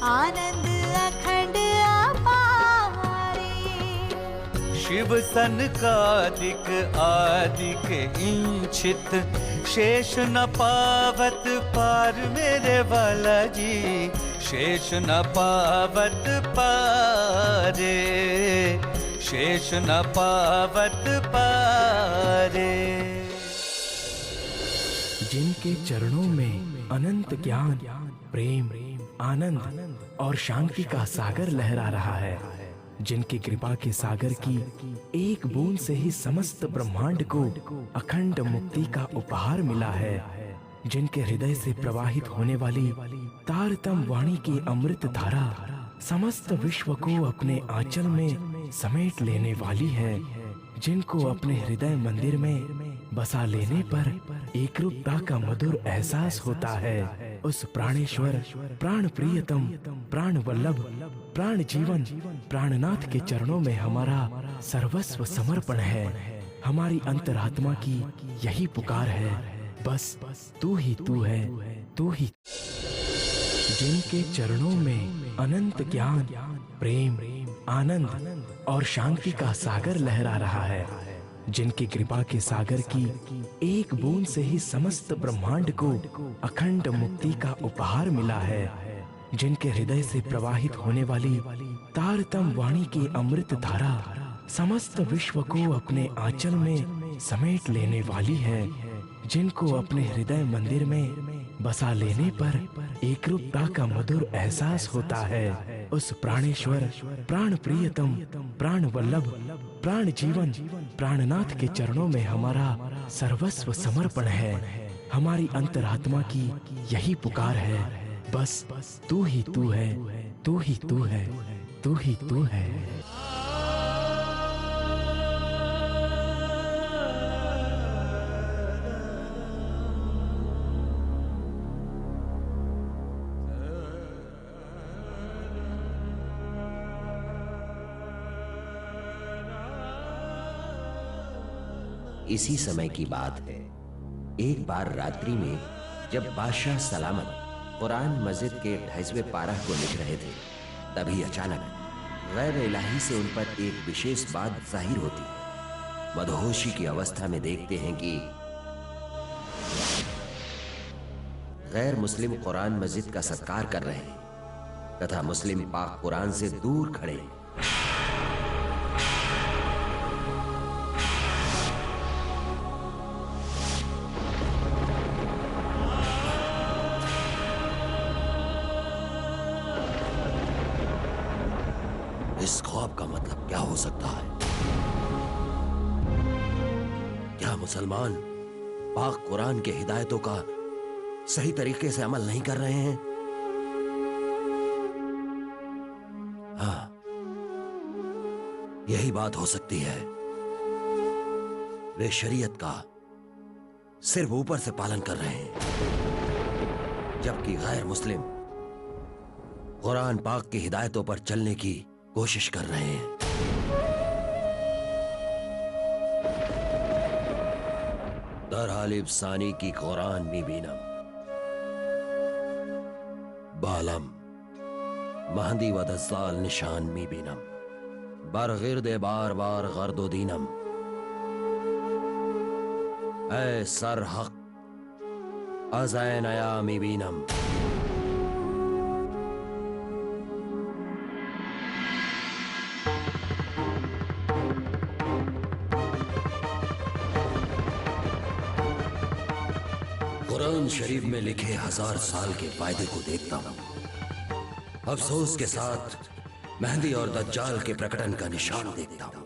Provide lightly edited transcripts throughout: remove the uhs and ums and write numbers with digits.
आनंद अखंड अपारे। शिव सनकादिक आदिक इंचित, शेष न पावत पार मेरे वाला जी, शेष न पावत पारे, शेष न पावत पारे। जिनके चरणों में अनंत ज्ञान, प्रेम, आनंद और शांति का सागर लहरा रहा है, जिनकी कृपा के सागर की एक बूंद से ही समस्त ब्रह्मांड को अखंड मुक्ति का उपहार मिला है, जिनके हृदय से प्रवाहित होने वाली तारतम वाणी की अमृत धारा समस्त विश्व को अपने आंचल में समेट लेने वाली है, जिनको अपने हृदय मंदिर में बसा लेने पर एकरूपता का मधुर एहसास होता है, उस प्राणेश्वर, प्राण प्रियतम, प्राण वल्लभ, प्राण जीवन, प्राणनाथ के चरणों में हमारा सर्वस्व समर्पण है। हमारी अंतरात्मा की यही पुकार है, बस तू ही तू है, तू ही। जिनके चरणों में अनंत ज्ञान, प्रेम, आनंद और शांति का सागर लहरा रहा है, जिनकी कृपा के सागर की एक बूंद से ही समस्त ब्रह्मांड को अखंड मुक्ति का उपहार मिला है, जिनके हृदय से प्रवाहित होने वाली तारतम वाणी की अमृत धारा समस्त विश्व को अपने आंचल में समेट लेने वाली है, जिनको अपने हृदय मंदिर में बसा लेने पर एकरूपता का मधुर एहसास होता है, उस प्राणेश्वर, प्राण प्रियतम, प्राण वल्लभ, प्राण जीवन, प्राणनाथ के चरणों में हमारा सर्वस्व समर्पण है। हमारी अंतरात्मा की यही पुकार है, बस तू ही तू है, तू ही तू है, तू ही तू है। इसी समय की बात है, एक बार रात्रि में जब बादशाह सलामत कुरान मस्जिद के 28वें पारा को लिख रहे थे, तभी अचानक गैर इलाही से उन पर एक विशेष बात जाहिर होती है। मदहोशी की अवस्था में देखते हैं कि गैर मुस्लिम कुरान मस्जिद का सत्कार कर रहे हैं तथा मुस्लिम पाक कुरान से दूर खड़े हैं। इस ख्वाब का मतलब क्या हो सकता है? क्या मुसलमान पाक कुरान के हिदायतों का सही तरीके से अमल नहीं कर रहे हैं? हाँ, यही बात हो सकती है। वे शरीयत का सिर्फ ऊपर से पालन कर रहे हैं, जबकि गैर मुस्लिम कुरान पाक की हिदायतों पर चलने की कोशिश कर रहे हैं। दरहालिब सानी की कुरान मीबीनम बालम महदी व दज्जाल निशान मीबीनम बरगिर्दे बार बार गर्दो दीनम ऐ सर हक अज़ैन या मीबीनम। कुरान शरीफ में लिखे 1000 साल के वायदे को देखता हूं, अफसोस के साथ मेहंदी और दज्जाल के प्रकटन का निशान देखता हूं।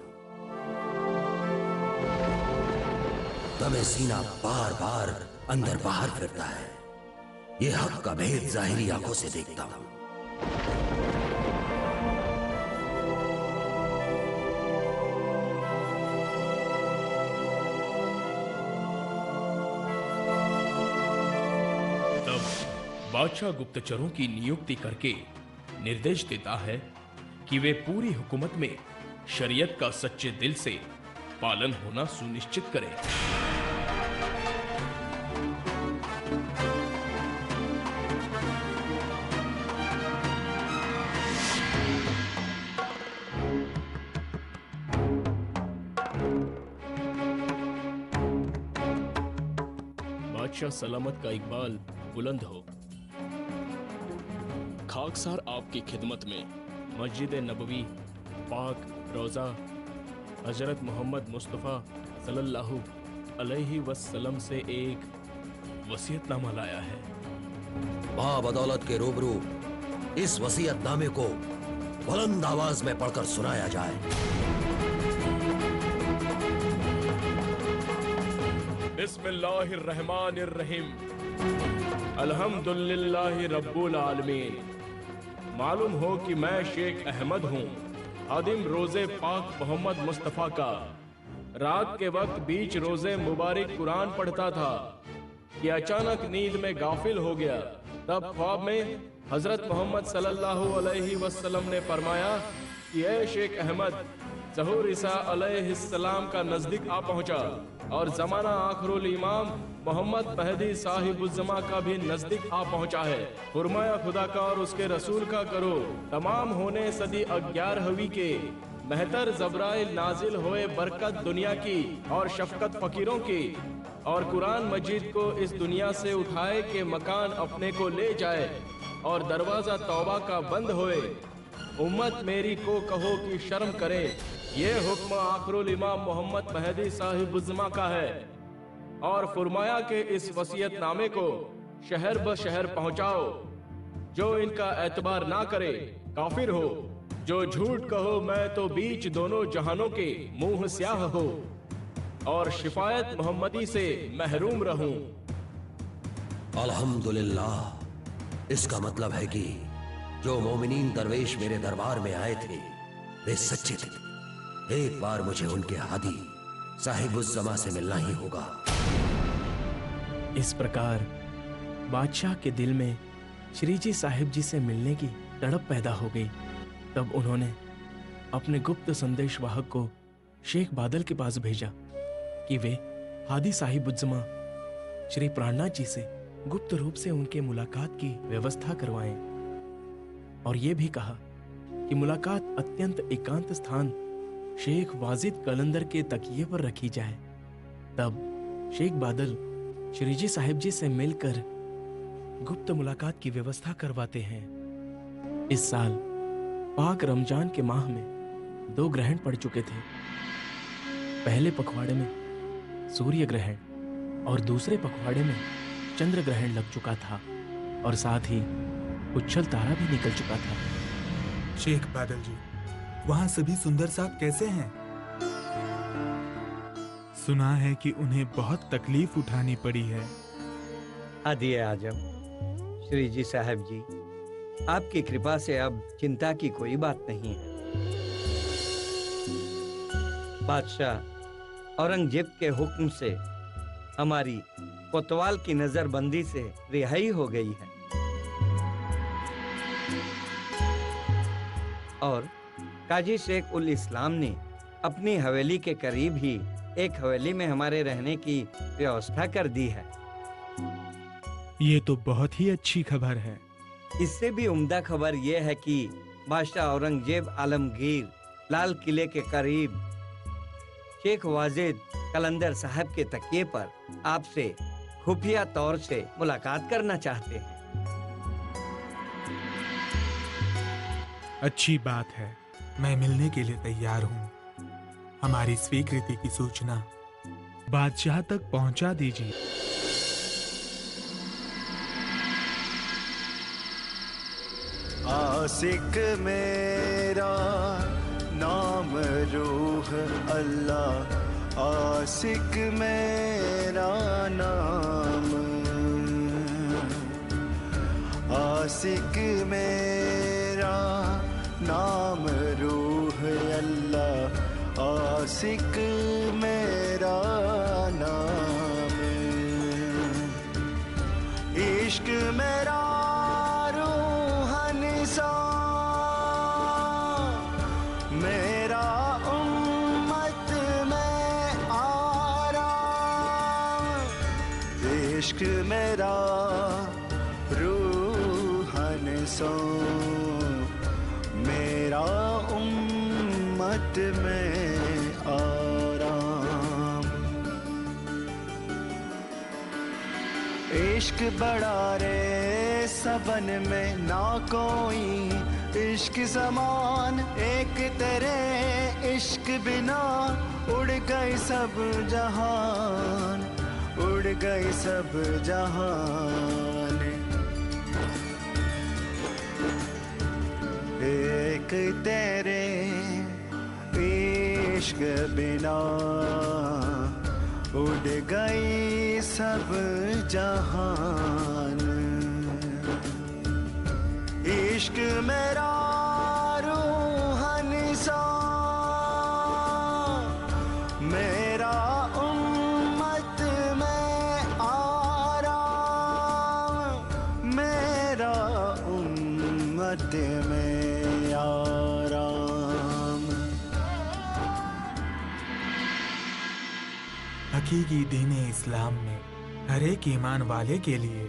दमे सीना बार बार अंदर बाहर फिरता है। ये हक का भेद जाहिरी आंखों से देखता हूं। बादशाह गुप्तचरों की नियुक्ति करके निर्देश देता है कि वे पूरी हुकूमत में शरीयत का सच्चे दिल से पालन होना सुनिश्चित करें। बादशाह सलामत का इकबाल बुलंद हो। खाकसार आपकी खिदमत में मस्जिद नबवी, पाक रोज़ा, हजरत मोहम्मद मुस्तफ़ा सल्लल्लाहु अलैहि वसल्लम से एक वसीयतनामा लाया है। बदौलत के रूबरू इस वसीयतनामे को बुलंद आवाज में पढ़कर सुनाया जाए। बिस्मिल्लाहिर्रहमानिर्रहीम। अल्हम्दुलिल्लाहि रब्बुल आलमीन। मालूम हो कि मैं शेख अहमद हूँ, आदिम रोजे पाक मोहम्मद मुस्तफ़ा का। रात के वक्त बीच रोजे मुबारक कुरान पढ़ता था कि अचानक नींद में गाफिल हो गया। तब ख्वाब में हजरत मोहम्मद सल्लल्लाहु अलैहि वसल्लम ने फरमाया कि ए शेख अहमद, ज़हूर ईसा अलैहिस्सलाम का नजदीक आ पहुंचा और जमाना आखिरुल इमाम मोहम्मद महदी साहिबुज़्ज़मा का भी नजदीक आ पहुंचा है। फरमाया खुदा का और उसके रसूल का करो। तमाम होने सदी 11वीं के महतर जबराइल नाजिल होए बरकत दुनिया की और शफकत फकीरों की, और कुरान मजीद को इस दुनिया से उठाए के मकान अपने को ले जाए और दरवाजा तौबा का बंद होए। उम्मत मेरी को कहो कि शर्म करे। ये हुक्म आखिरुल इमाम मोहम्मद महदी साहिबुज़्ज़मा का है। और फरमाया के इस वसीयतनामे को शहर ब शहर पहुंचाओ। जो इनका एतबार ना करे काफिर हो। जो झूठ कहो मैं तो बीच दोनों जहानों के मुंह स्याह हो और शिफायत मोहम्मदी से महरूम रहूं। अल्हम्दुलिल्लाह, इसका मतलब है कि जो मोमिनीन दरवेश मेरे दरबार में आए थे वे सच्चे थे। एक बार मुझे उनके हादी साहिबुज़्ज़मा से मिलना ही होगा। इस प्रकार बादशाह के दिल में श्री जी साहिब जी से मिलने की तड़प पैदा हो गई। तब उन्होंने अपने गुप्त संदेश वाहक को शेख बादल के पास भेजा कि वे हादी साहिबुज़्ज़मा श्री प्राणनाथ जी से गुप्त रूप से उनके मुलाकात की व्यवस्था करवाएं, और ये भी कहा कि मुलाकात अत्यंत एकांत स्थान शेख वाजिद कलंदर के तकिए पर रखी जाए। तब शेख बादल श्री जी साहिब जी से मिलकर गुप्त मुलाकात की व्यवस्था करवाते हैं। इस साल पाक रमजान के माह में 2 ग्रहण पड़ चुके थे। पहले पखवाड़े में सूर्य ग्रहण और दूसरे पखवाड़े में चंद्र ग्रहण लग चुका था, और साथ ही उच्छल तारा भी निकल चुका था। शेख बादल जी, वहाँ सभी सुंदर साहब कैसे हैं? सुना है कि उन्हें बहुत तकलीफ उठानी पड़ी है। हादी आजम, श्री जी साहब जी, आपकी कृपा से अब चिंता की कोई बात नहीं है। बादशाह औरंगजेब के हुक्म से हमारी कोतवाल की नजरबंदी से रिहाई हो गई है, और काजी शेख उल इस्लाम ने अपनी हवेली के करीब ही एक हवेली में हमारे रहने की व्यवस्था कर दी है। ये तो बहुत ही अच्छी खबर है। इससे भी उम्दा खबर यह है कि बादशाह औरंगजेब आलमगीर लाल किले के करीब शेख वाजिद कलंदर साहब के तकिए पर आपसे खुफिया तौर से मुलाकात करना चाहते हैं। अच्छी बात है, मैं मिलने के लिए तैयार हूँ। हमारी स्वीकृति की सूचना बादशाह तक पहुँचा दीजिए। आशिक मेरा नाम रूह अल्लाह, आशिक मेरा नाम, आशिक मेरा नाम रूह अल्लाह, आशिक मेरा नाम, इश्क मेरा रूहानी सा, मेरा उम्मत में आराम, इश्क मेरा रूहानी सा, मेरा उम्मत में आराम। इश्क बड़ा रे सबन में ना कोई इश्क समान एक तेरे इश्क बिना उड़ गई सब जहान, उड़ गई सब जहान। एक तेरे इश्क बिना उड़ गई सब जहान। इश्क मेरा रूहानी सा मेरा उम्मत में आराम, मेरा उम्मत में आराम। हकीकी दीन इस्लाम में हर एक ईमान वाले के लिए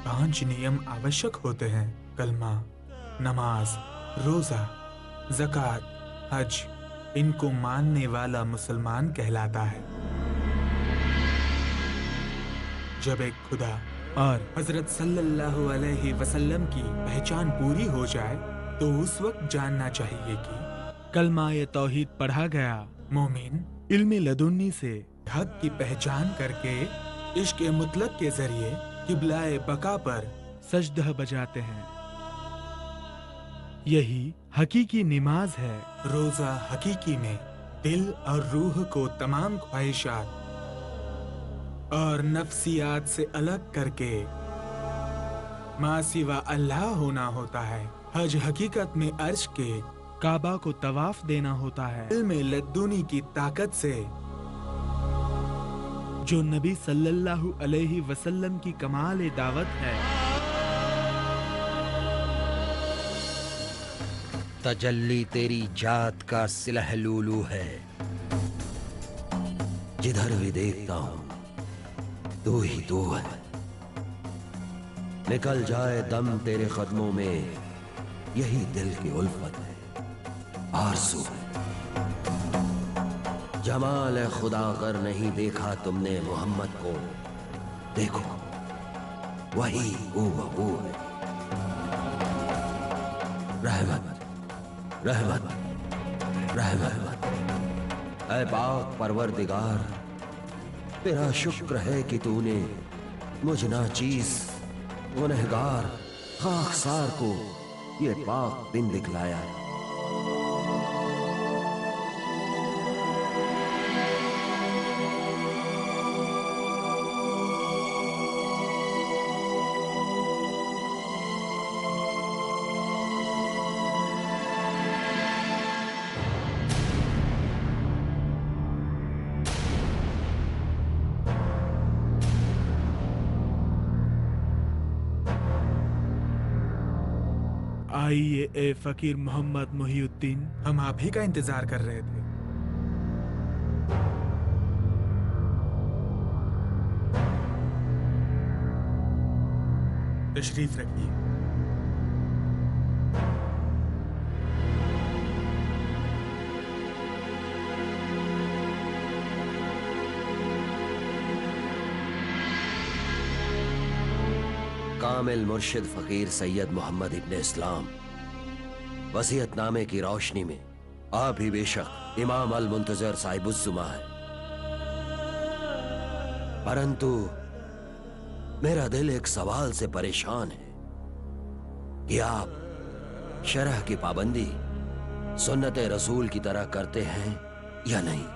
5 नियम आवश्यक होते हैं। कलमा, नमाज, रोजा, ज़कात, हज। इनको मानने वाला मुसलमान कहलाता है। जब एक खुदा और हजरत सल्लल्लाहु अलैहि वसल्लम की पहचान पूरी हो जाए तो उस वक्त जानना चाहिए कि कलमा ये तौहीद पढ़ा गया। मोमिन इल्म लदुन्नी से हक की पहचान करके इश्क मुतलक के जरिए किबलाए बका पर सजदह बजाते हैं। यही हकीकी नमाज है। रोजा हकीकी में दिल और रूह को तमाम ख्वाहिशात और नफ्सियात से अलग करके माँ सिवा अल्लाह होना होता है। हज हकीकत में अर्श के काबा को तवाफ देना होता है। दिल में लद्दुनी की ताकत से जो नबी सल्लल्लाहु अलैहि वसल्लम की कमाल दावत है। तजल्ली तेरी जात का सिलह लूलू है, जिधर भी देखता हूं तू ही तू है। निकल जाए दम तेरे कदमों में, यही दिल की उल्फत है, आरज़ू है। जमाल खुदा अगर नहीं देखा तुमने मोहम्मद को, देखो वही हूबहू है। रहमत रहमत रहमत। ऐ पाक परवरदिगार, तेरा शुक्र है कि तूने मुझ नाचीज गुनहगार खाकसार को ये पाक दिन दिखलाया है। आइए ए फकीर मोहम्मद मुहिउद्दीन, हम आप ही का इंतजार कर रहे थे। तशरीफ रखिए। कामिल मुर्शिद फकीर सैयद मोहम्मद इब्न इस्लाम वसीयतनामे की रोशनी में आप ही बेशक इमाम अल मुंतजर साहिबुस्सुमा है, परंतु मेरा दिल एक सवाल से परेशान है कि आप शरह की पाबंदी सुन्नत रसूल की तरह करते हैं या नहीं।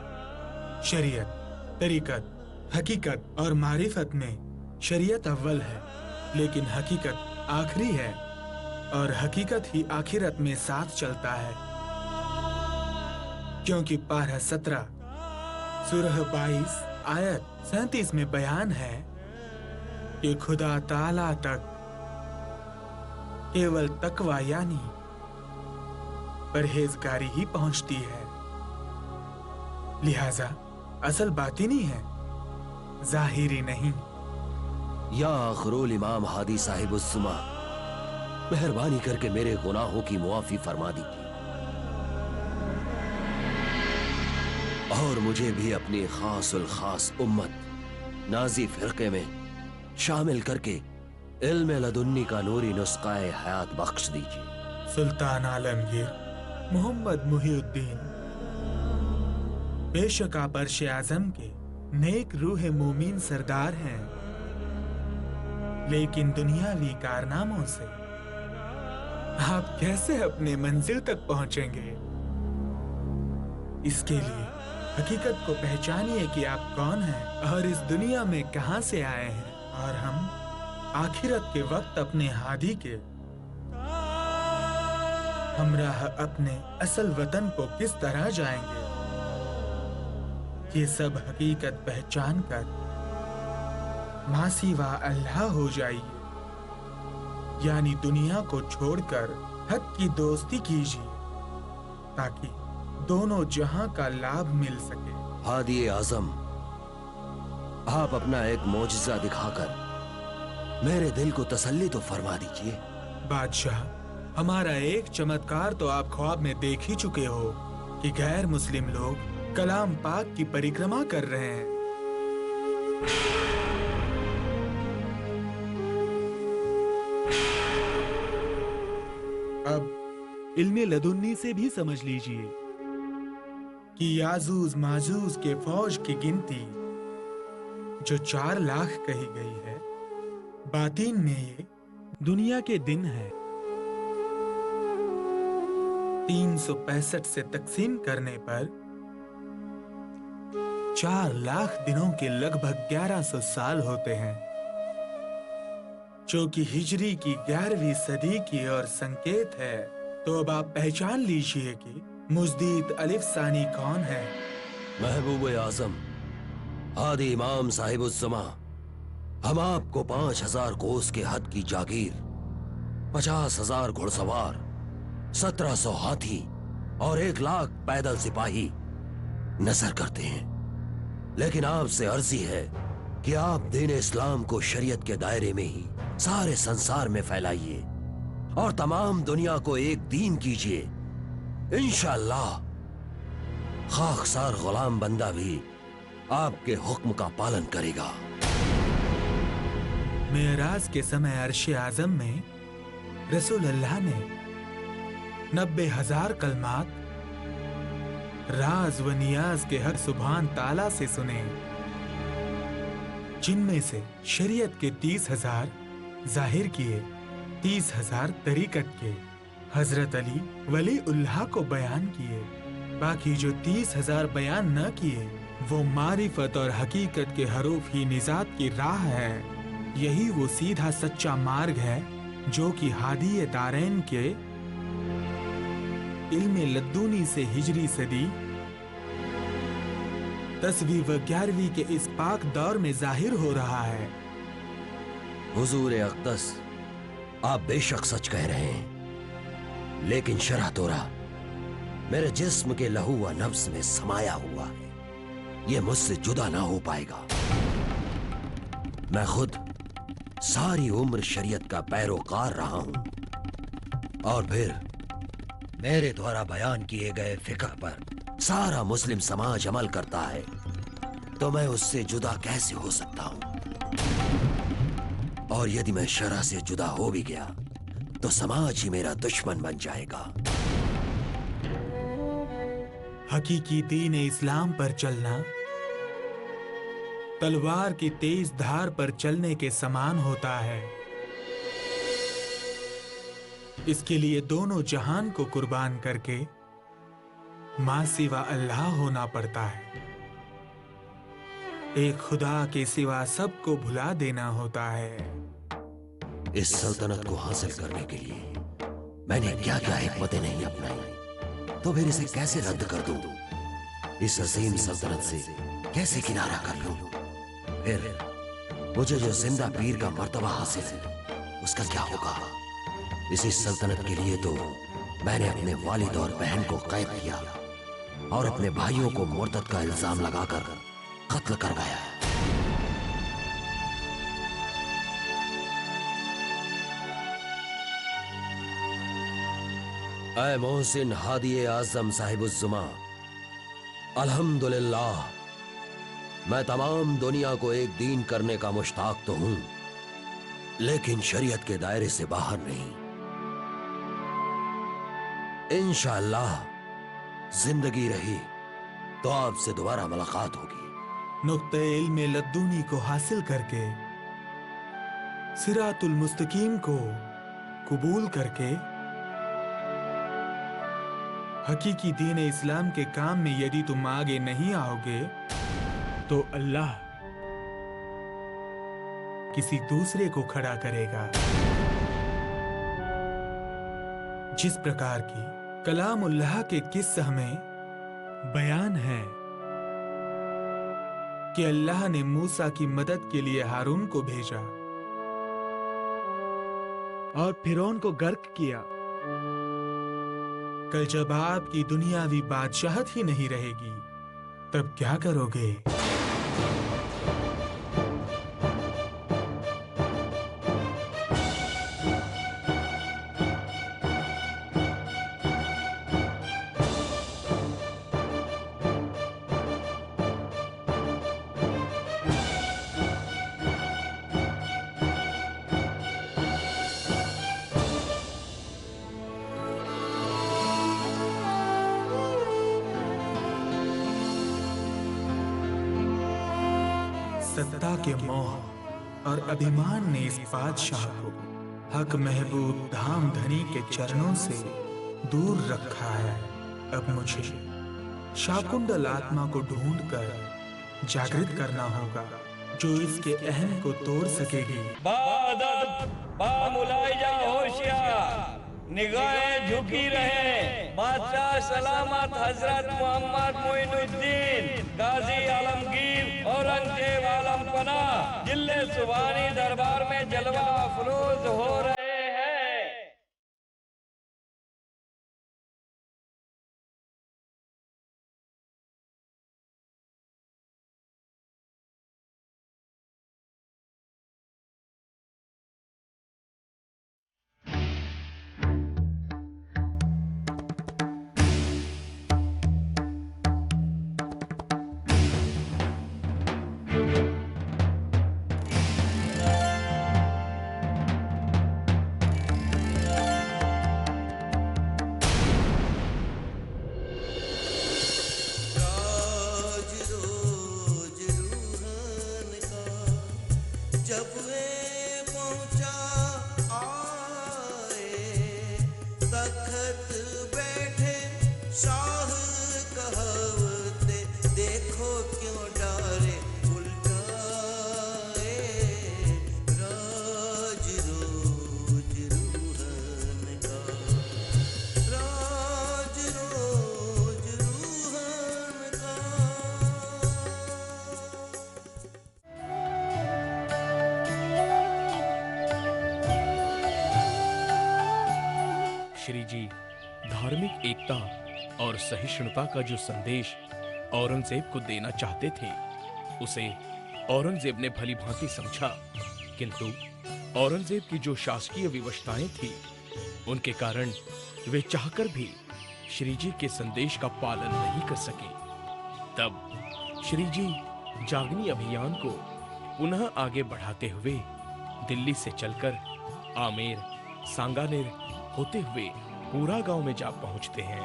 शरीयत, तरीकत, हकीकत और मारिफत में शरीयत अव्वल है, लेकिन हकीकत आखिरी है और हकीकत ही आखिरत में साथ चलता है। क्योंकि पारा 17 सूरह 22 आयत 37 में बयान है कि खुदा ताला तक केवल तकवा यानी परहेजगारी ही पहुंचती है। लिहाजा असल बातिनी है, जाहिरी नहीं। या आखिरुल इमाम हादी साहिबुस्सुमा, मेहरबानी करके मेरे गुनाहों की मुआफी फरमा दीजिए और मुझे भी अपनी खासुल खास उम्मत नाजी फिरके में शामिल करके इल्म लदुन्नी का नूरी नुस्खाए हयात बख्श दीजिए। सुल्तान आलमगीर मोहम्मद मुहिउद्दीन, बेशक आप अर्श आजम के नेक रूह मोमीन सरदार हैं, लेकिन दुनियावी कारनामों से आप कैसे अपने मंजिल तक पहुंचेंगे? इसके लिए हकीकत को पहचानिए कि आप कौन हैं और इस दुनिया में कहां से आए हैं, और हम आखिरत के वक्त अपने हादी के हमराह अपने असल वतन को किस तरह जाएंगे। ये सब हकीकत पहचान कर मासिवा अल्लाह हो जाइए, यानी दुनिया को छोड़कर हक की दोस्ती कीजिए ताकि दोनों जहां का लाभ मिल सके। हादी आजम, आप अपना एक मोजिजा दिखाकर मेरे दिल को तसल्ली तो फरमा दीजिए। बादशाह, हमारा एक चमत्कार तो आप ख्वाब में देख ही चुके हो कि गैर मुस्लिम लोग कलाम पाक की परिक्रमा कर रहे हैं। अब इल्मे लदुन्नी से भी समझ लीजिए कि याजूज माजूज के फौज की गिनती जो 4 लाख कही गई है, बातिन में ये दुनिया के दिन है। 365 से तकसीम करने पर 4 लाख दिनों के लगभग 1100 साल होते हैं, जो कि हिजरी की 11वीं सदी की ओर संकेत है। तो अब आप पहचान लीजिए कि मुजदीद अलिफ सानी कौन है। महबूब आजम, हादी इमाम साहिबुस्समा, हम आपको 5000 कोस के हद की जागीर, 50,000 घुड़सवार, 1700 हाथी और 1 लाख पैदल सिपाही नजर करते हैं, लेकिन आपसे अर्जी है कि आप दीन इस्लाम को शरीयत के दायरे में ही सारे संसार में फैलाइए और तमाम दुनिया को एक दीन कीजिए। इंशाअल्लाह खाकसार गुलाम बंदा भी आपके हुक्म का पालन करेगा। मेराज के समय अर्श आजम में रसूल अल्लाह ने 90,000 कलमात राज व नियाज के हर सुभान ताला से सुने, जिनमें से शरीयत के 30,000 जाहिर किए, 30,000 तरीकत के, हजरत अली वली उल्लाह को बयान किए। बाकी जो 30,000 बयान न किए वो मारिफत और हकीकत के हरूफ ही निजात की राह है। यही वो सीधा सच्चा मार्ग है जो कि हादी दारैन के इल्मे लद्दूनी से हिजरी सदी 10वीं व 11वीं के इस पाक दौर में जाहिर हो रहा है। हुजूर अक़दस, आप बेशक सच कह रहे हैं, लेकिन शरह तोरा मेरे जिस्म के लहू व नफ्स में समाया हुआ है, ये मुझसे जुदा ना हो पाएगा। मैं खुद सारी उम्र शरीयत का पैरोकार रहा हूं, और फिर मेरे द्वारा बयान किए गए फिक्र पर सारा मुस्लिम समाज अमल करता है, तो मैं उससे जुदा कैसे हो सकता हूं? और यदि मैं शरह से जुदा हो भी गया तो समाज ही मेरा दुश्मन बन जाएगा। हकीकी दीन इस्लाम पर चलना तलवार की तेज धार पर चलने के समान होता है। इसके लिए दोनों जहान को कुर्बान करके मां सिवा अल्लाह होना पड़ता है। एक खुदा के सिवा सबको भुला देना होता है। इस सल्तनत को हासिल करने के लिए मैंने क्या क्या हिकमतें नहीं अपनाई, तो फिर इसे कैसे रद्द कर दूं? इस अजीम सल्तनत से कैसे किनारा कर लूं? फिर मुझे जो जिंदा पीर का मर्तबा हासिल है उसका क्या होगा? इसी सल्तनत के लिए तो मैंने अपने वालिद और बहन को कैद किया और अपने भाइयों को मुर्तद का इल्जाम लगाकर कत्ल करवाया। ऐ मोहसिन हादी आजम साहिबुज्जुमा, अल्हम्दुलिल्लाह, मैं तमाम दुनिया को एक दीन करने का मुश्ताक तो हूं, लेकिन शरीयत के दायरे से बाहर नहीं। इंशाअल्लाह जिंदगी रही तो आपसे दोबारा मुलाकात होगी। नुक्ते इल्म लद्दूनी को हासिल करके, सिरातुल मुस्तकीम को कबूल करके, हकीकी दीन इस्लाम के काम में यदि तुम आगे नहीं आओगे तो अल्लाह किसी दूसरे को खड़ा करेगा। जिस प्रकार की कलामुल्लाह के किस्सा में बयान है कि अल्लाह ने मूसा की मदद के लिए हारून को भेजा और फिरौन को गर्क किया। कल जब आपकी दुनियावी बादशाहत ही नहीं रहेगी तब क्या करोगे? सत्ता के मोह और अभिमान ने इस बादशाह को हक महबूब धाम धनी के चरणों से दूर रखा है। अब मुझे शाकुंडल आत्मा को ढूंढकर जागृत करना होगा जो इसके अहम को तोड़ सकेगी। होशियार, निगाहें झुकी रहे। बादशाह सलामत हजरत मोहम्मद मोइनुद्दीन गाजी आलमगीर औरंगजेब आलम पना जिले सुबानी दरबार में जलवा अफरोज हो रहे हैं। श्री जी धार्मिक एकता और सहिष्णुता का जो संदेश औरंगजेब को देना चाहते थे उसे औरंगजेब ने भली भांति समझा, किंतु औरंगजेब की जो शासकीय विवशताएं थी उनके कारण वे चाहकर भी श्री जी के संदेश का पालन नहीं कर सके। तब श्री जी जागनी अभियान को पुनः आगे बढ़ाते हुए दिल्ली से चलकर आमेर, सांगानेर होते हुए पूरा गांव में जा पहुंचते हैं।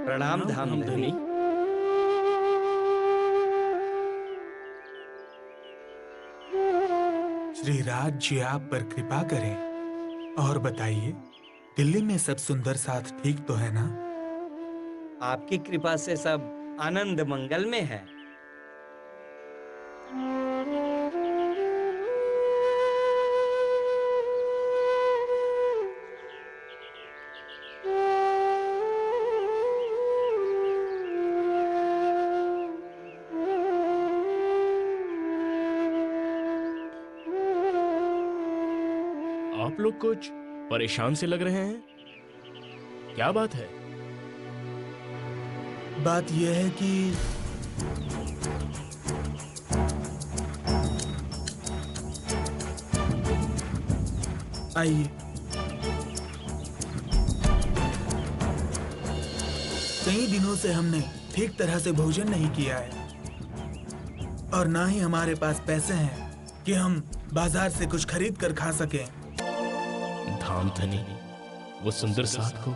प्रणाम धाम धनी। श्री राज जी आप पर कृपा करें और बताइए दिल्ली में सब सुंदर साथ ठीक तो है ना? आपकी कृपा से सब आनंद मंगल में है। आप लोग कुछ परेशान से लग रहे हैं, क्या बात है? बात यह है कि आइए, कई दिनों से हमने ठीक तरह से भोजन नहीं किया है और ना ही हमारे पास पैसे हैं कि हम बाजार से कुछ खरीद कर खा सकें। धामधनी, वो सुंदर साथ को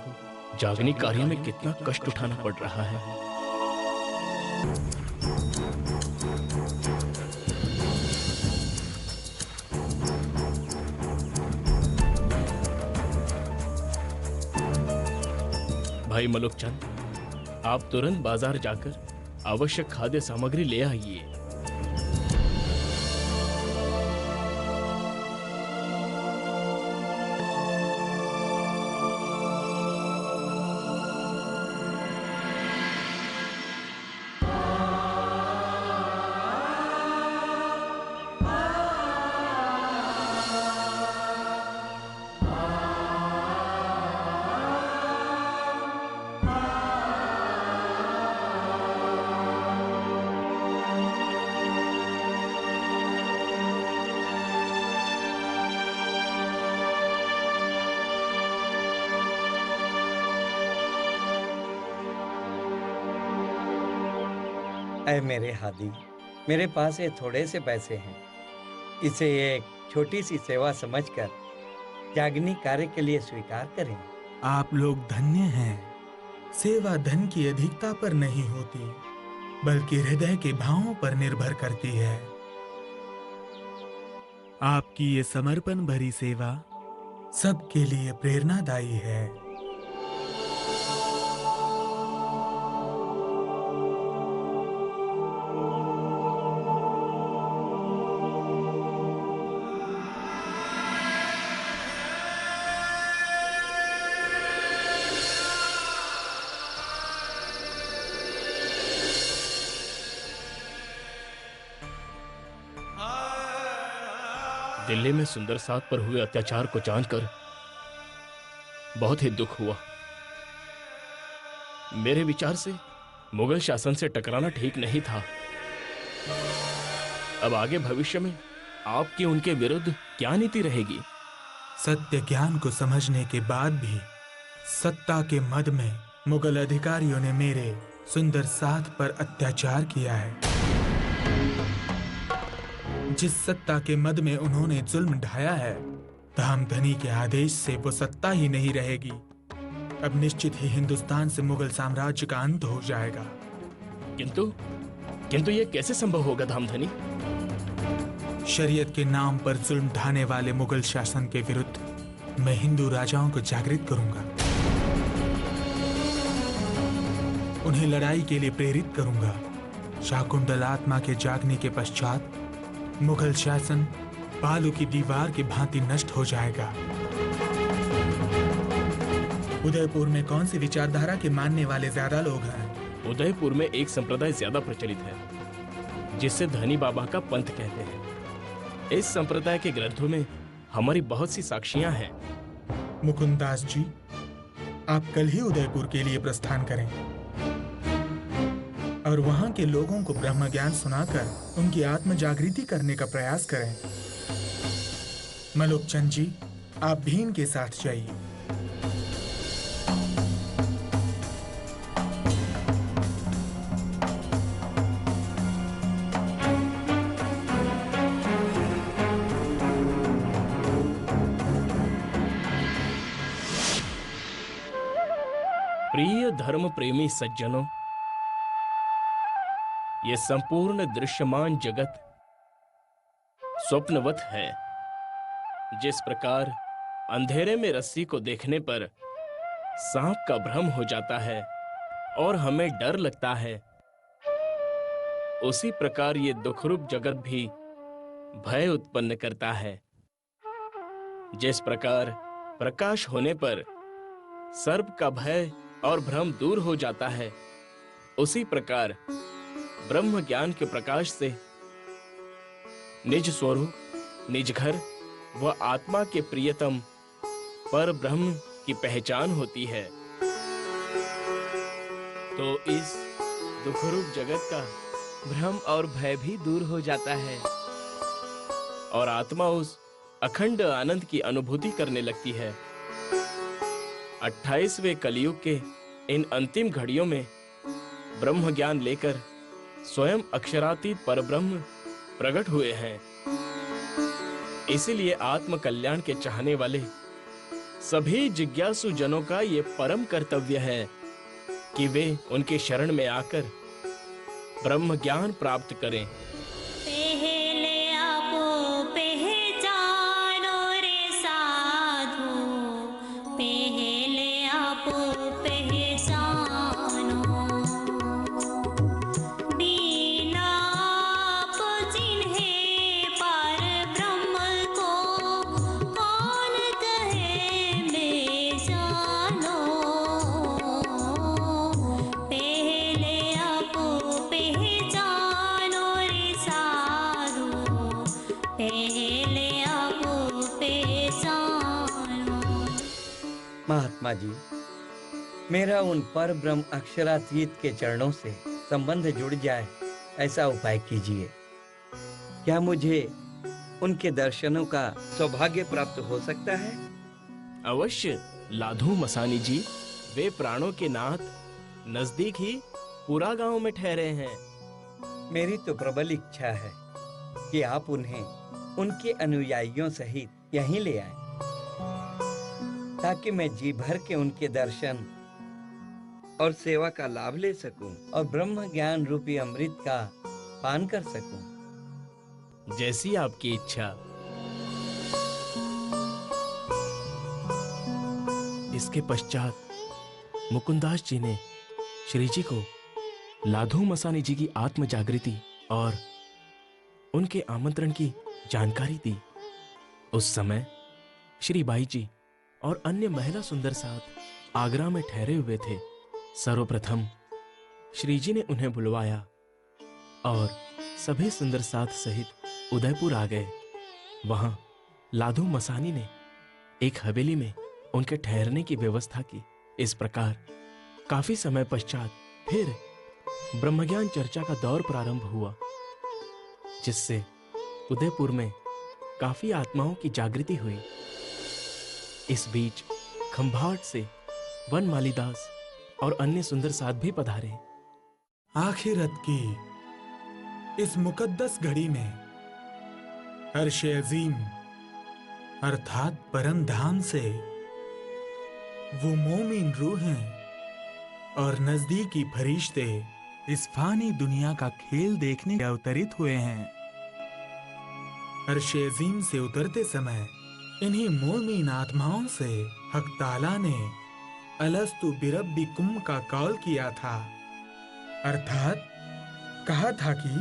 जागनी कार्य में कितना कष्ट उठाना पड़ रहा है। भाई मलुकचंद, आप तुरंत बाजार जाकर आवश्यक खाद्य सामग्री ले आइए। ऐ मेरे हादी, मेरे पास ये थोड़े से पैसे हैं, इसे एक छोटी सी सेवा समझकर याज्ञिक कार्य के लिए स्वीकार करें। आप लोग धन्य हैं। सेवा धन की अधिकता पर नहीं होती, बल्कि हृदय के भावों पर निर्भर करती है। आपकी ये समर्पण भरी सेवा सबके लिए प्रेरणादायी है। दिल्ली में सुंदर साथ पर हुए अत्याचार को जानकर बहुत ही दुख हुआ। मेरे विचार से मुगल शासन से टकराना ठीक नहीं था। अब आगे भविष्य में आपकी उनके विरुद्ध क्या नीति रहेगी? सत्य ज्ञान को समझने के बाद भी सत्ता के मद में मुगल अधिकारियों ने मेरे सुंदर साथ पर अत्याचार किया है। जिस सत्ता के मद में उन्होंने जुल्म ढाया है, धामधनी के आदेश से वो सत्ता ही नहीं रहेगी। अब निश्चित ही हिंदुस्तान से मुगल साम्राज्य का अंत हो जाएगा। किंतु ये कैसे संभव होगा धामधनी? शरीयत के नाम पर जुल्म ढाने वाले मुगल शासन के विरुद्ध मैं हिंदू राजाओं को जागृत करूंगा, उन्हें लड़ाई के लिए प्रेरित करूंगा। शाकुंतल आत्मा के जागने के पश्चात मुगल शासन बालू की दीवार की भांति नष्ट हो जाएगा। उदयपुर में कौन सी विचारधारा के मानने वाले ज्यादा लोग हैं? उदयपुर में एक संप्रदाय ज्यादा प्रचलित है, जिसे धनी बाबा का पंथ कहते हैं। इस संप्रदाय के ग्रंथों में हमारी बहुत सी साक्षियां हैं। मुकुंदास जी, आप कल ही उदयपुर के लिए प्रस्थान करें और वहां के लोगों को ब्रह्म ज्ञान सुनाकर उनकी आत्म जागृति करने का प्रयास करें। मलुकचंद जी, आप भी इनके साथ जाइए। प्रिय धर्म प्रेमी सज्जनों, ये संपूर्ण दृश्यमान जगत स्वप्नवत है। जिस प्रकार अंधेरे में रस्सी को देखने पर सांप का भ्रम हो जाता है और हमें डर लगता है, उसी प्रकार ये दुखरूप जगत भी भय उत्पन्न करता है। जिस प्रकार प्रकाश होने पर सर्प का भय और भ्रम दूर हो जाता है, उसी प्रकार ब्रह्म ज्ञान के प्रकाश से निज स्वरूप, निज घर व आत्मा के प्रियतम पर ब्रह्म की पहचान होती है, तो इस दुखरूप जगत का भ्रम और भय भी दूर हो जाता है और आत्मा उस अखंड आनंद की अनुभूति करने लगती है। 28वें कलयुग के इन अंतिम घड़ियों में ब्रह्म ज्ञान लेकर स्वयं अक्षरातीत परब्रह्म प्रकट हुए हैं। इसीलिए आत्म कल्याण के चाहने वाले सभी जिज्ञासु जनों का ये परम कर्तव्य है कि वे उनके शरण में आकर ब्रह्म ज्ञान प्राप्त करें। पहले आपो पहचानो रे साधु, पहले आपो पहचानो, बिना आप जिन्हें पार ब्रह्म को कौन कहे मैं जानो। पहले आपो पहचानो रे साधु, पहले आपो पहचानो। महात्मा जी, मेरा उन पर ब्रह्म अक्षरातीत के चरणों से संबंध जुड़ जाए, ऐसा उपाय कीजिए। क्या मुझे उनके दर्शनों का सौभाग्य प्राप्त हो सकता है? अवश्य लाधू मसानी जी, वे प्राणों के नाथ नजदीक ही पूरा गांव में ठहरे हैं। मेरी तो प्रबल इच्छा है कि आप उन्हें उनके अनुयायियों सहित यहीं ले आएं, ताकि मैं जी भर के उनके दर्शन और सेवा का लाभ ले सकूं और ब्रह्म ज्ञान रूपी अमृत का पान कर सकूं। जैसी आपकी इच्छा। इसके पश्चात मुकुंदास जी ने श्री जी को लाधू मसानी जी की आत्म जागृति और उनके आमंत्रण की जानकारी दी। उस समय श्री बाई जी और अन्य महिला सुंदर साथ आगरा में ठहरे हुए थे। सर्वप्रथम श्री जी ने उन्हें बुलवाया और सभी सुंदर साथ सहित उदयपुर आ गए। वहां लाधू मसानी ने एक हवेली में उनके ठहरने की व्यवस्था की। इस प्रकार काफी समय पश्चात फिर ब्रह्मज्ञान चर्चा का दौर प्रारंभ हुआ, जिससे उदयपुर में काफी आत्माओं की जागृति हुई। इस बीच खंभाट से वन मालीदास और अन्य सुंदर साथ भी पधारे। आखिरत की इस मुकद्दस घड़ी में अर्श अजीम अर्थात परम धाम से वो मोमिन रूहें और नजदीकी फरिश्ते इस फानी दुनिया का खेल देखने के अवतरित हुए हैं। अर्श अजीम से उतरते समय इन्हीं मोमिन आत्माओं से हक ताला ने अलस्तु बिरब्बिकुम का कॉल किया था, अर्थात कहा था कि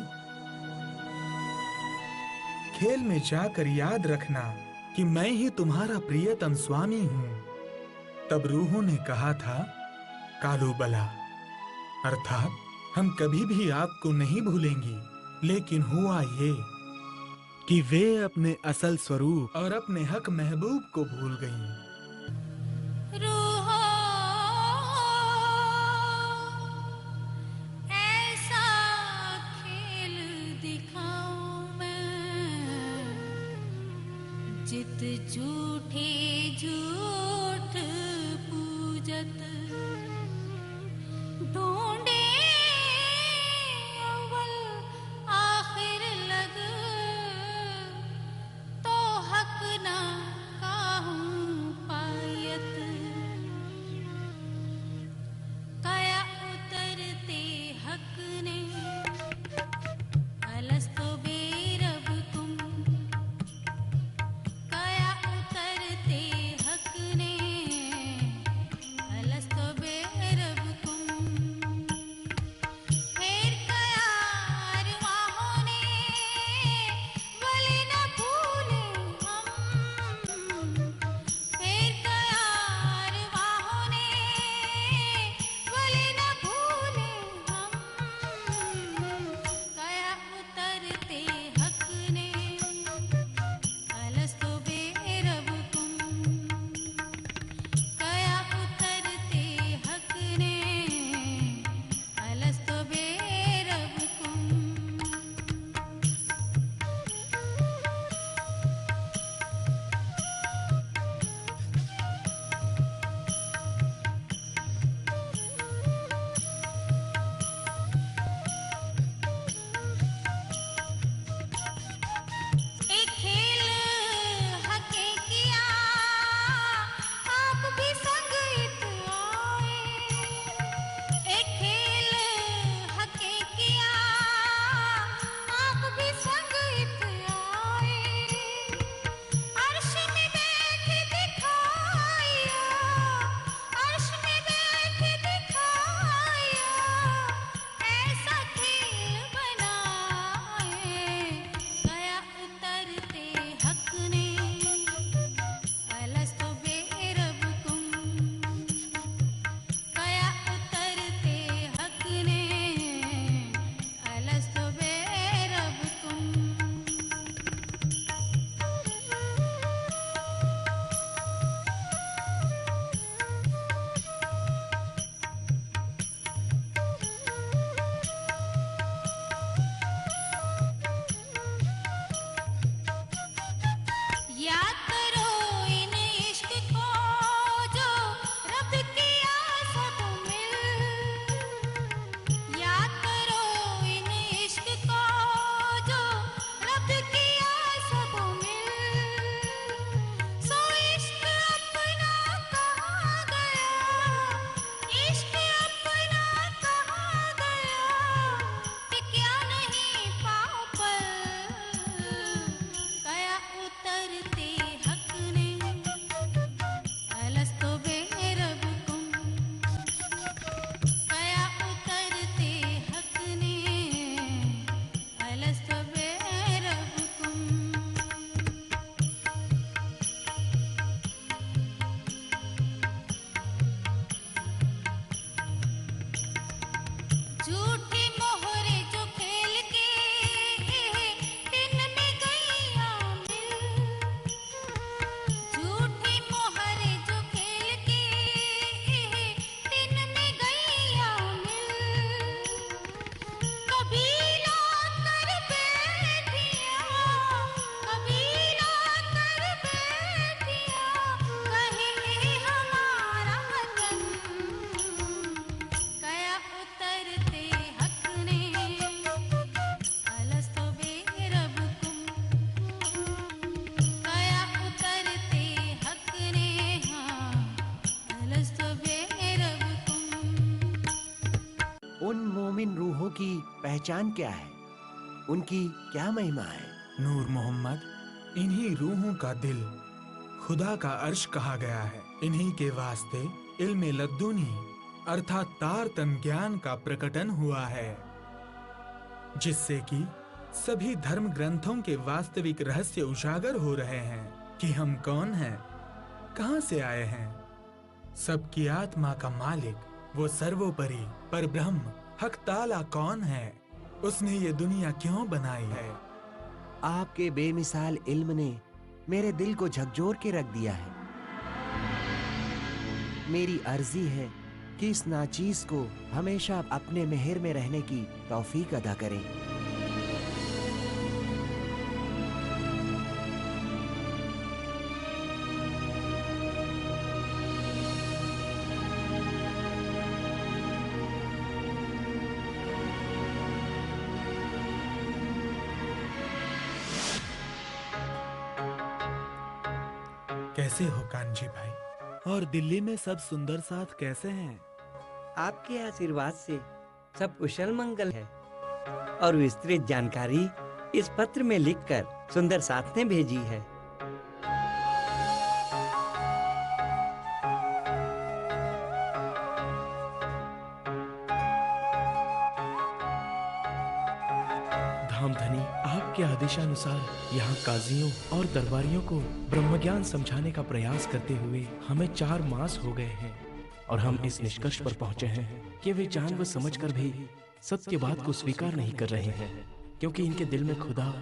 खेल में जाकर याद रखना कि मैं ही तुम्हारा प्रियतम स्वामी हूं। तब रूहों ने कहा था कालू बला, अर्थात हम कभी भी आपको नहीं भूलेंगी। लेकिन हुआ ये कि वे अपने असल स्वरूप और अपने हक महबूब को भूल गईं। रूहो ऐसा खेल दिखाऊं मैं, जित झूठे झूठ पूजत ढूंढे अव्वल आखिर लग, तो हक ना काहूं पायत। कया उतरते हक ने अलस्तो बेरबकुम, कया उतरते हक की पहचान क्या है? उनकी क्या महिमा है? नूर मोहम्मद, इन्हीं रूहों का दिल खुदा का अर्श कहा गया है। इन्हीं के वास्ते इल्म लद्दुनी अर्थात तारतम ज्ञान का प्रकटन हुआ है, जिससे कि सभी धर्म ग्रंथों के वास्तविक रहस्य उजागर हो रहे हैं कि हम कौन हैं, कहां से आए हैं। सबकी आत्मा का मालिक, वो सर्वोपरि पर ब्रह्म हक ताला कौन है, उसने ये दुनिया क्यों बनाई है। आपके बेमिसाल इल्म ने मेरे दिल को झकझोर के रख दिया है। मेरी अर्जी है कि इस नाचीज को हमेशा अपने मेहर में रहने की तौफीक अदा करें। कैसे हो कांजी भाई? और दिल्ली में सब सुंदर साथ कैसे हैं? आपके आशीर्वाद से सब कुशल मंगल है। और विस्तृत जानकारी इस पत्र में लिखकर सुंदर साथ ने भेजी है। धामधनी, आपके आदेशानुसार यहाँ काजियों और दरबारियों को ब्रह्मज्ञान समझाने का प्रयास करते हुए हमें 4 मास हो गए हैं और हम इस निष्कर्ष पर पहुँचे हैं कि वे जान व समझकर भी सत्य बात को स्वीकार नहीं कर रहे हैं, क्योंकि इनके दिल में खुदा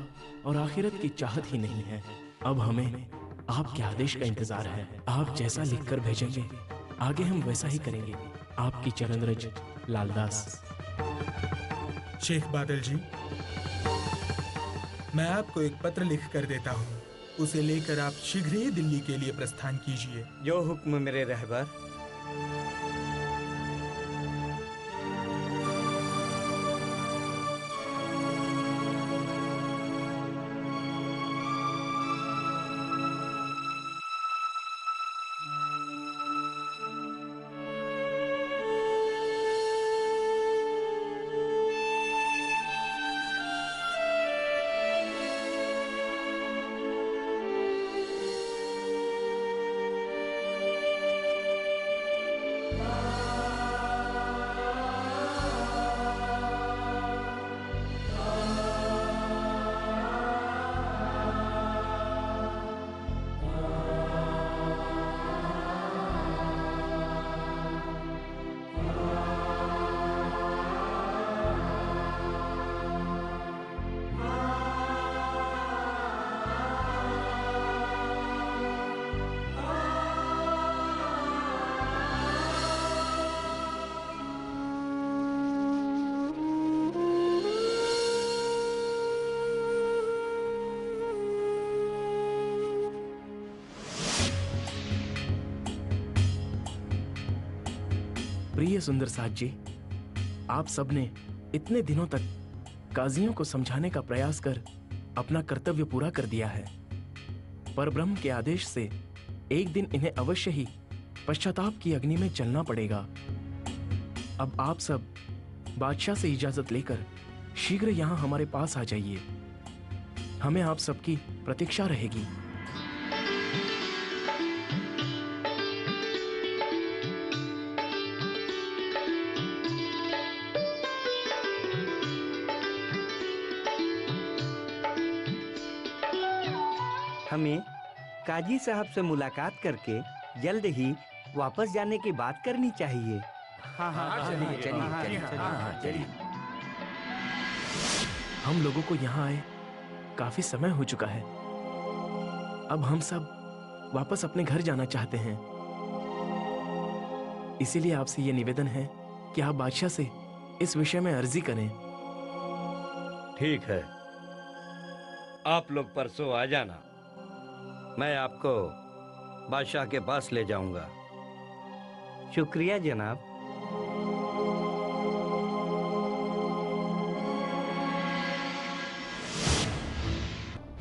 और आखिरत की चाहत ही नहीं है। अब हमें आपके आदेश का इंतजार है। आप जैसा लिखकर भेजेंगे आगे हम वैसा ही करेंगे। आपकी चरणरज, लालदास। शेख बादल जी, मैं आपको एक पत्र लिख कर देता हूँ। उसे लेकर आप शीघ्र ही दिल्ली के लिए प्रस्थान कीजिए। जो हुक्म मेरे रहबर। प्रिय सुंदर साथ जी, आप सबने इतने दिनों तक काजियों को समझाने का प्रयास कर अपना कर्तव्य पूरा कर दिया है। पर ब्रह्म के आदेश से एक दिन इन्हें अवश्य ही पश्चाताप की अग्नि में जलना पड़ेगा। अब आप सब बादशाह से इजाजत लेकर शीघ्र यहाँ हमारे पास आ जाइए। हमें आप सबकी प्रतीक्षा रहेगी। हमें काजी साहब से मुलाकात करके जल्द ही वापस जाने की बात करनी चाहिए। चलिए। हम लोगों को यहाँ आए काफी समय हो चुका है। अब हम सब वापस अपने घर जाना चाहते हैं। इसीलिए आपसे ये निवेदन है कि आप बादशाह से इस विषय में अर्जी करें। ठीक है, आप लोग परसों आ जाना। मैं आपको बादशाह के पास ले जाऊंगा। शुक्रिया जनाब।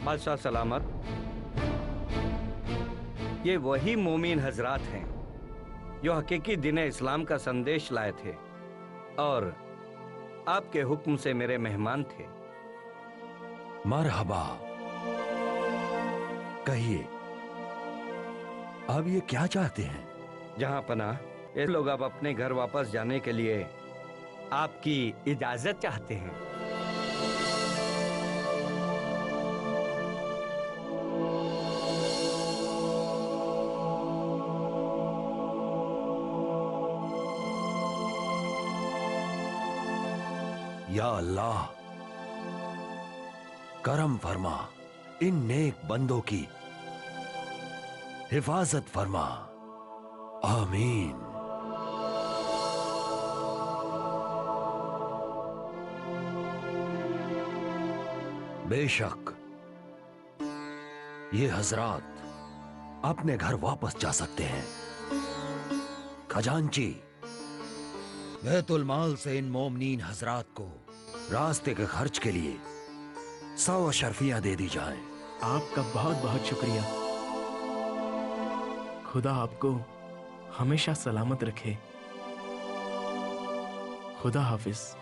बादशाह सलामत। ये वही मोमिन हजरात हैं जो हकीकी दीन इस्लाम का संदेश लाए थे और आपके हुक्म से मेरे मेहमान थे। मरहबा। कहिए, अब ये क्या चाहते हैं? जहां पनाह, ये लोग अब अपने घर वापस जाने के लिए आपकी इजाजत चाहते हैं। या अल्लाह, करम फरमा, इन नेक बंदों की हिफाजत फरमा। आमीन। बेशक ये हजरात अपने घर वापस जा सकते हैं। खजांची, बैतुल माल से इन मोमनीन हजरात को रास्ते के खर्च के लिए 100 अशरफियां दे दी जाएं। आपका बहुत बहुत शुक्रिया। खुदा आपको हमेशा सलामत रखे। खुदा हाफिज।